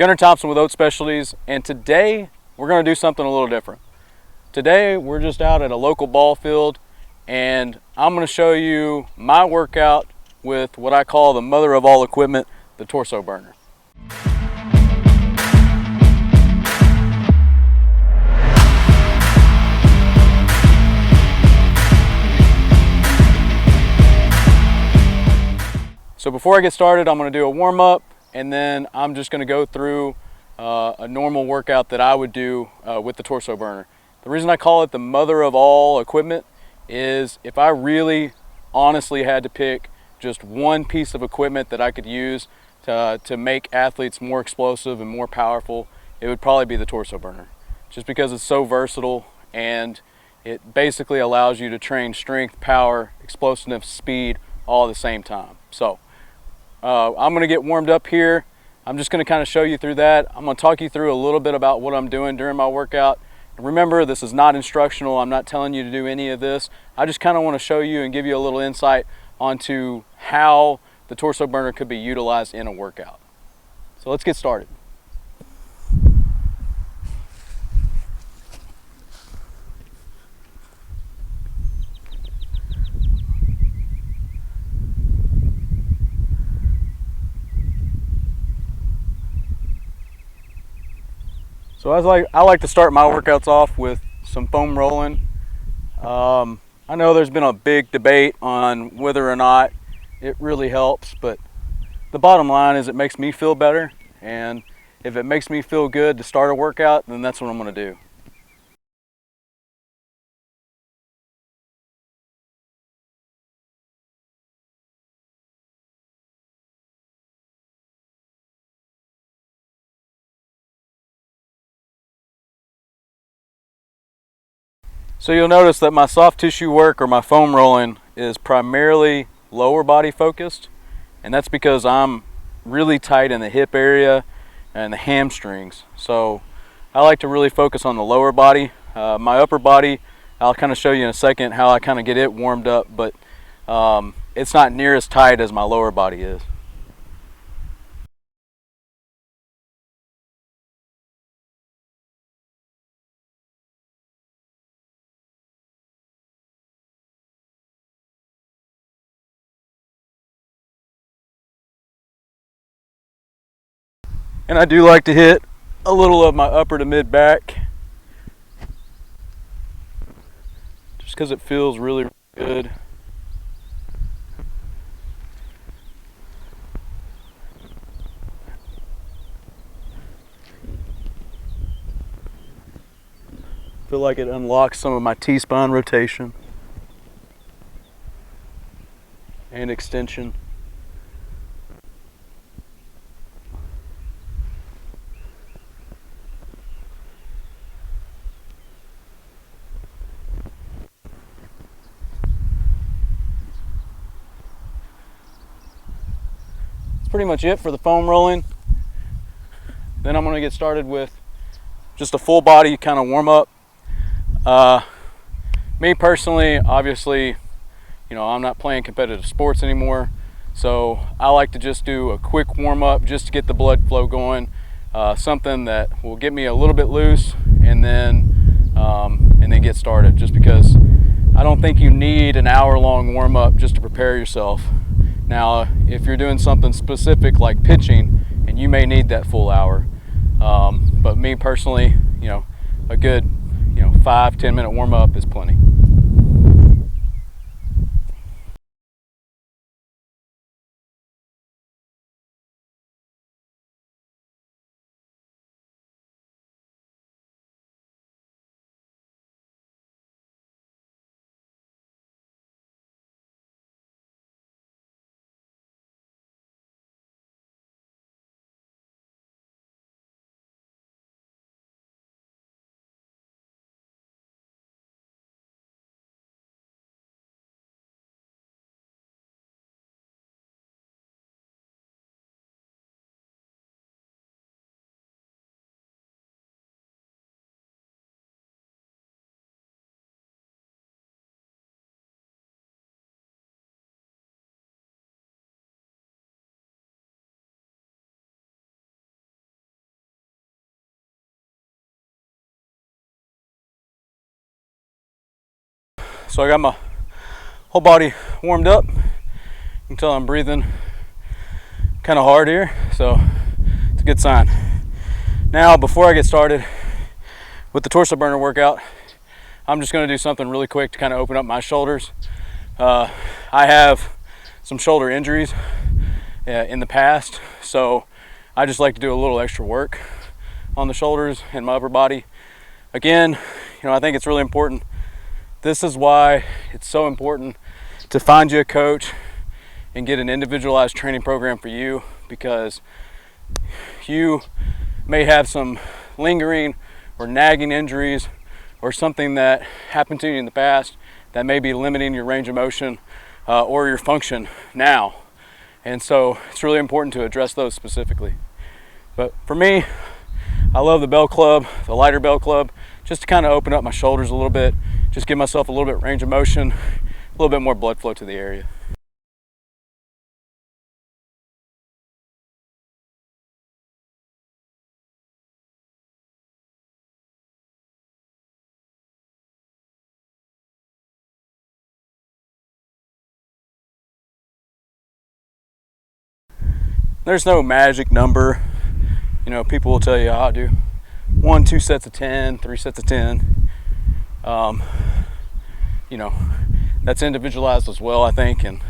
Gunnar Thompson with Oat Specialties, and today we're going to do something a little different. Today we're just out at a local ball field, and I'm going to show you my workout with what I call the mother of all equipment, the TorsoBurner. So before I get started, I'm going to do a warm-up, and then I'm just going to go through a normal workout that I would do with the TorsoBurner. The reason I call it the mother of all equipment is if I really honestly had to pick just one piece of equipment that I could use to make athletes more explosive and more powerful, it would probably be the TorsoBurner. Just because it's so versatile and it basically allows you to train strength, power, explosiveness, speed all at the same time. So I'm going to get warmed up here. I'm just going to kind of show you through that. I'm going to talk you through a little bit about what I'm doing during my workout. And remember, this is not instructional. I'm not telling you to do any of this. I just kind of want to show you and give you a little insight onto how the TorsoBurner could be utilized in a workout. So let's get started. So I like to start my workouts off with some foam rolling. I know there's been a big debate on whether or not it really helps, but the bottom line is it makes me feel better, and if it makes me feel good to start a workout, then that's what I'm going to do. So you'll notice that my soft tissue work or my foam rolling is primarily lower body focused, and that's because I'm really tight in the hip area and the hamstrings. So I like to really focus on the lower body. My upper body, I'll kind of show you in a second how I kind of get it warmed up, but it's not near as tight as my lower body is. And I do like to hit a little of my upper to mid back just because it feels really good. Feel like it unlocks some of my T-spine rotation and extension. That's pretty much it for the foam rolling. Then I'm going to get started with just a full body kind of warm up. Me personally, obviously, I'm not playing competitive sports anymore, so I like to just do a quick warm up just to get the blood flow going, something that will get me a little bit loose, and then get started. Just because I don't think you need an hour-long warm up just to prepare yourself. Now, if you're doing something specific like pitching, and you may need that full hour, but me personally, a good 5-10 minute warm up is plenty. So I got my whole body warmed up. You can tell I'm breathing kind of hard here, so it's a good sign. Now, before I get started with the TorsoBurner workout, I'm just going to do something really quick to kind of open up my shoulders. I have some shoulder injuries in the past, so I just like to do a little extra work on the shoulders and my upper body. Again, I think it's really important. This is why it's so important to find you a coach and get an individualized training program for you, because you may have some lingering or nagging injuries or something that happened to you in the past that may be limiting your range of motion or your function now. And so it's really important to address those specifically. But for me, I love the bell club, the lighter bell club, just to kind of open up my shoulders a little bit, just give myself a little bit range of motion, a little bit more blood flow to the area. There's no magic number. People will tell you, I'll do 1, 2 sets of 10, 3 sets of 10. That's individualized as well, I think, and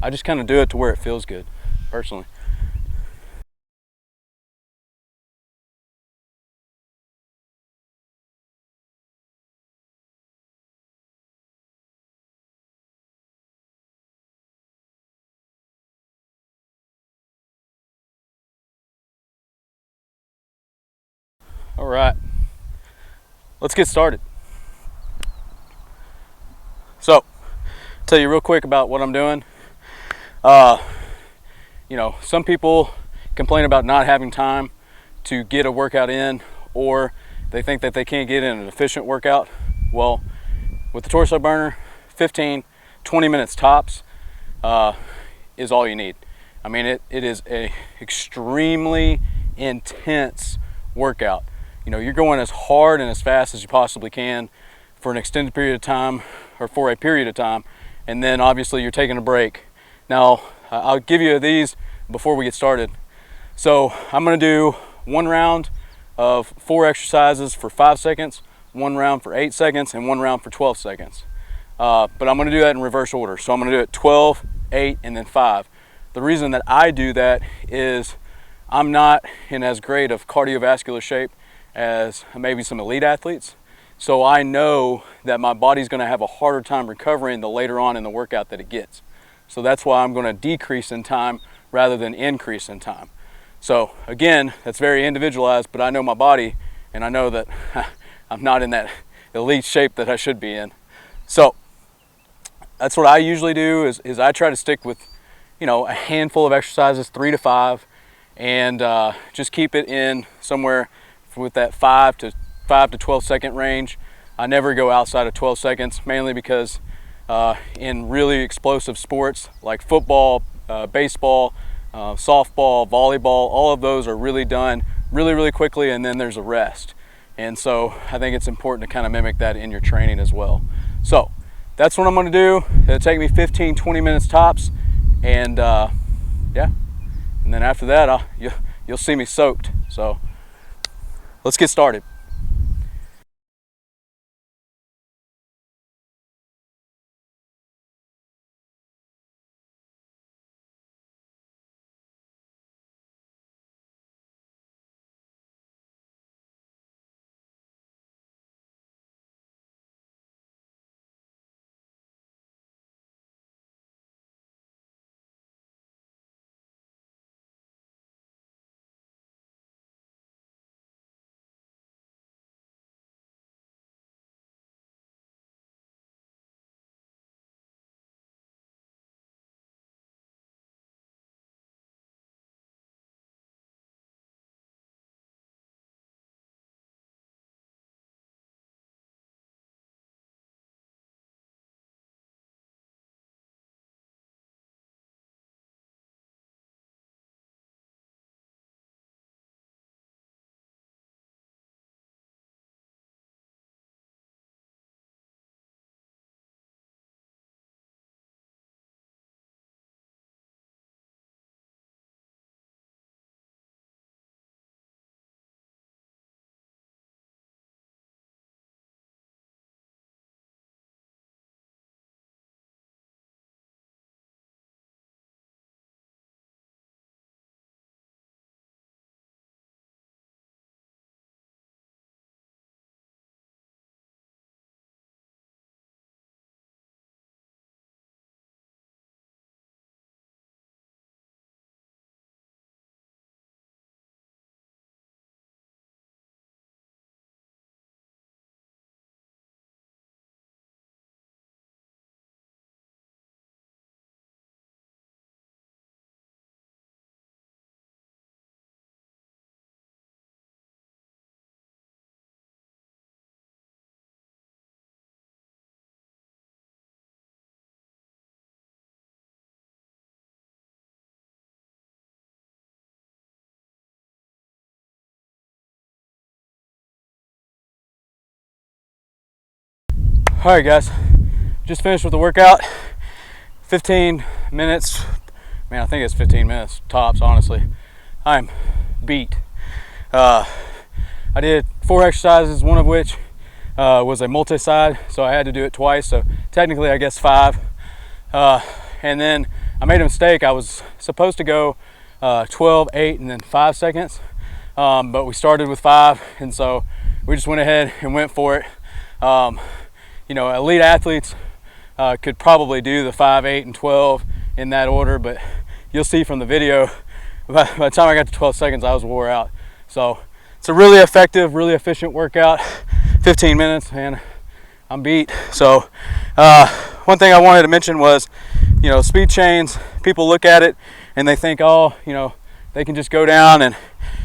I just kind of do it to where it feels good, personally. All right, let's get started. So, tell you real quick about what I'm doing. Some people complain about not having time to get a workout in, or they think that they can't get in an efficient workout. Well, with the TorsoBurner, 15, 20 minutes tops is all you need. I mean, it is a extremely intense workout. You're going as hard and as fast as you possibly can for an extended period of time, or for a period of time, and then obviously you're taking a break. Now, I'll give you these before we get started. So I'm going to do one round of 4 exercises for 5 seconds, one round for 8 seconds, and one round for 12 seconds. But I'm going to do that in reverse order. So I'm going to do it 12, 8, and then 5. The reason that I do that is I'm not in as great of cardiovascular shape as maybe some elite athletes. So I know that my body's going to have a harder time recovering the later on in the workout that it gets. So that's why I'm going to decrease in time rather than increase in time. So again, that's very individualized, but I know my body, and I know that I'm not in that elite shape that I should be in. So that's what I usually do is I try to stick with, a handful of exercises, 3 to 5, and just keep it in somewhere with that 5 to 12 second range. I never go outside of 12 seconds, mainly because in really explosive sports like football, baseball, softball, volleyball, all of those are really done really quickly, and then there's a rest. And so I think it's important to kind of mimic that in your training as well. So that's what I'm going to do. It'll take me 15-20 minutes tops, and yeah, and then after that you'll see me soaked. So let's get started. All right, guys, just finished with the workout. 15 minutes. Man, I think it's 15 minutes tops, honestly. I'm beat. I did 4 exercises, one of which was a multi-side, so I had to do it twice, so technically I guess 5. And then I made a mistake. I was supposed to go 12, 8, and then 5 seconds, but we started with 5, and so we just went ahead and went for it. You know, elite athletes could probably do the 5, 8, and 12 in that order, but you'll see from the video, by the time I got to 12 seconds, I was wore out. So it's a really effective, really efficient workout. 15 minutes, and I'm beat. So one thing I wanted to mention was, you know, speed chains, people look at it and they think, oh, you know, they can just go down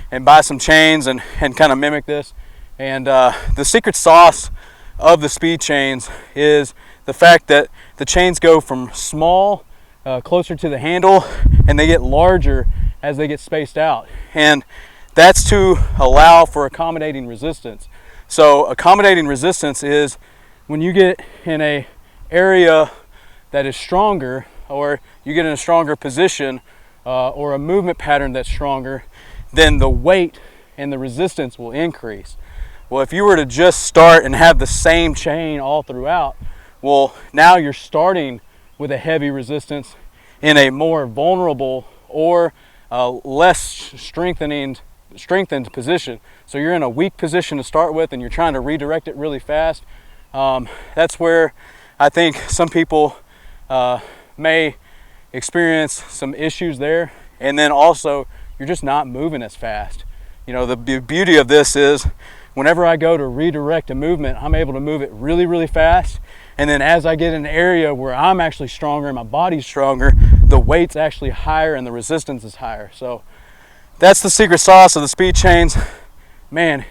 and buy some chains and kind of mimic this. And the secret sauce of the speed chains is the fact that the chains go from small, closer to the handle, and they get larger as they get spaced out. And that's to allow for accommodating resistance. So accommodating resistance is when you get in a area that is stronger, or you get in a stronger position, or a movement pattern that's stronger, then the weight and the resistance will increase. Well, if you were to just start and have the same chain all throughout, well, now you're starting with a heavy resistance in a more vulnerable or less strengthened position. So you're in a weak position to start with, and you're trying to redirect it really fast. That's where I think some people may experience some issues there. And then also, you're just not moving as fast. You know, the beauty of this is whenever I go to redirect a movement, I'm able to move it really, really fast. And then as I get in an area where I'm actually stronger and my body's stronger, the weight's actually higher and the resistance is higher. So that's the secret sauce of the speed chains. Man,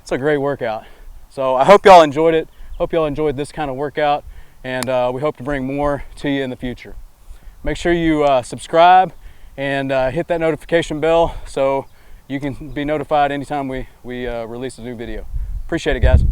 it's a great workout. So I hope y'all enjoyed it. Hope y'all enjoyed this kind of workout, and we hope to bring more to you in the future. Make sure you subscribe and hit that notification bell so you can be notified anytime we release a new video. Appreciate it, guys.